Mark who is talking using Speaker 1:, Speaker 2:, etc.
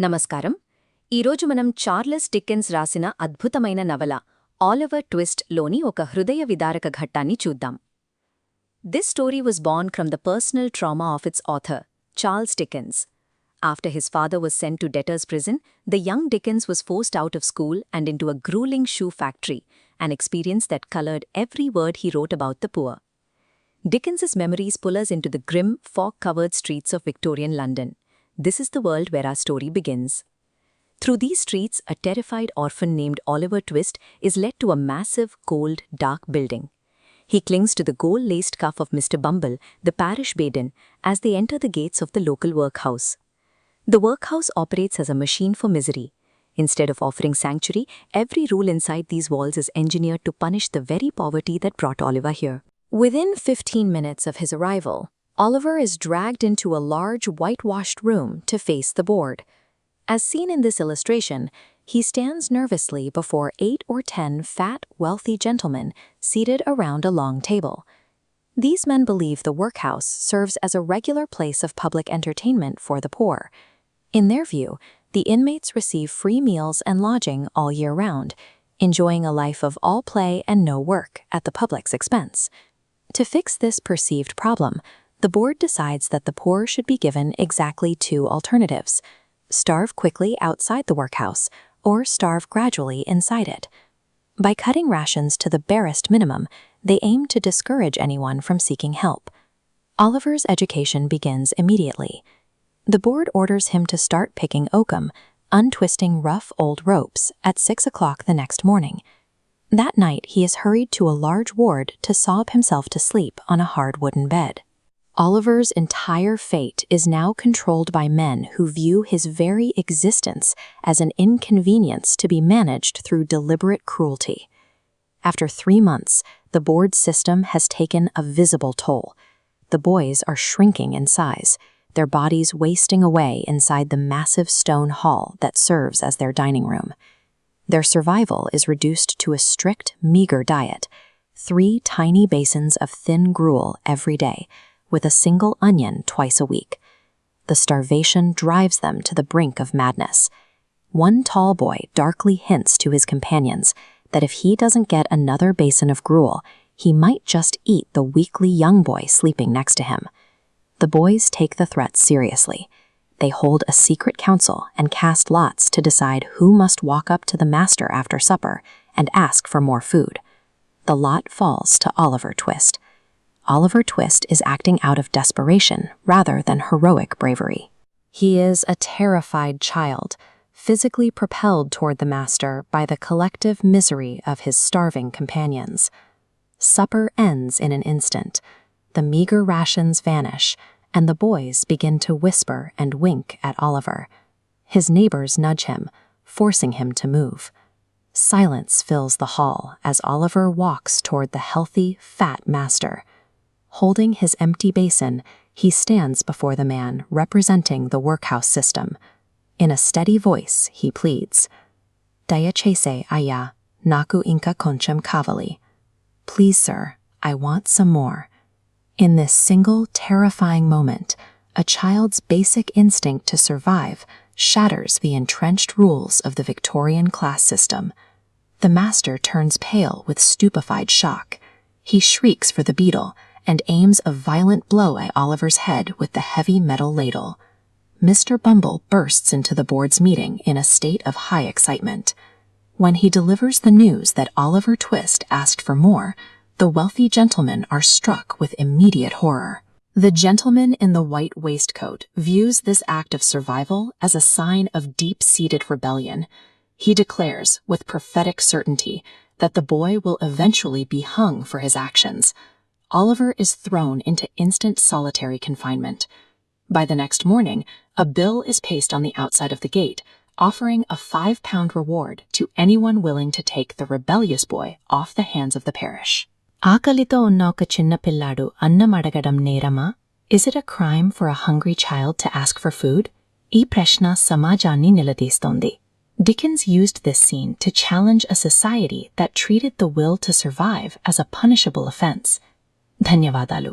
Speaker 1: నమస్కారం. ఈరోజు మనం చార్లెస్ డికెన్స్ రాసిన అద్భుతమైన నవల ఆలివర్ ట్విస్ట్ లోని ఒక హృదయ విదారక ఘట్టాన్ని చూద్దాం. This story was born from the personal trauma of its author, Charles Dickens. After his father was sent to debtor's prison, the young Dickens was forced out of school and into a grueling shoe factory, an experience that colored every word he wrote about the poor. Dickens's memories pull us into the grim, fog-covered streets of Victorian London. This is the world where our story begins. Through these streets, a terrified orphan named Oliver Twist is led to a massive, cold, dark building. He clings to the gold-laced cuff of Mr. Bumble, the parish baden, as they enter the gates of the local workhouse. The workhouse operates as a machine for misery. Instead of offering sanctuary, every rule inside these walls is engineered to punish the very poverty that brought Oliver here. Within 15 minutes of his arrival, Oliver is dragged into a large whitewashed room to face the board. As seen in this illustration, he stands nervously before 8 or 10 fat, wealthy gentlemen seated around a long table. These men believe the workhouse serves as a regular place of public entertainment for the poor. In their view, the inmates receive free meals and lodging all year round, enjoying a life of all play and no work at the public's expense. To fix this perceived problem, the board decides that the poor should be given exactly two alternatives: starve quickly outside the workhouse, or starve gradually inside it. By cutting rations to the barest minimum, they aim to discourage anyone from seeking help. Oliver's education begins immediately. The board orders him to start picking oakum, untwisting rough old ropes, at 6 o'clock the next morning. That night, he is hurried to a large ward to sob himself to sleep on a hard wooden bed. Oliver's entire fate is now controlled by men who view his very existence as an inconvenience to be managed through deliberate cruelty. After 3 months, the board system has taken a visible toll. The boys are shrinking in size, their bodies wasting away inside the massive stone hall that serves as their dining room. Their survival is reduced to a strict, meager diet: 3 tiny basins of thin gruel every day, with a single onion twice a week. The starvation drives them to the brink of madness. One tall boy darkly hints to his companions that if he doesn't get another basin of gruel, he might just eat the weakly young boy sleeping next to him. The boys take the threat seriously. They hold a secret council and cast lots to decide who must walk up to the master after supper and ask for more food. The lot falls to Oliver Twist. Oliver Twist is acting out of desperation rather than heroic bravery. He is a terrified child, physically propelled toward the master by the collective misery of his starving companions. Supper ends in an instant. The meager rations vanish, and the boys begin to whisper and wink at Oliver. His neighbors nudge him, forcing him to move. Silence fills the hall as Oliver walks toward the healthy, fat master. Holding his empty basin, he stands before the man representing the workhouse system. In a steady voice, he pleads, "Dayachese aya, naku inka koncham kavali." Please, sir, I want some more. In this single, terrifying moment, a child's basic instinct to survive shatters the entrenched rules of the Victorian class system. The master turns pale with stupefied shock. He shrieks for the beetle and aims a violent blow at Oliver's head with the heavy metal ladle. Mr. Bumble bursts into the board's meeting in a state of high excitement. When he delivers the news that Oliver Twist asked for more, the wealthy gentlemen are struck with immediate horror. The gentleman in the white waistcoat views this act of survival as a sign of deep-seated rebellion. He declares, with prophetic certainty, that the boy will eventually be hung for his actions. Oliver is thrown into instant solitary confinement. By the next morning, a bill is pasted on the outside of the gate, offering a 5-pound reward to anyone willing to take the rebellious boy off the hands of the parish. ఆకలితో ఉన్న ఒక చిన్న పిల్లాడు అన్నం అడగడం నేరమా? Is it a crime for a hungry child to ask for food? ఈ ప్రశ్న సమాజాన్ని నిలదీస్తోంది. Dickens used this scene to challenge a society that treated the will to survive as a punishable offense. ధన్యవాదాలు.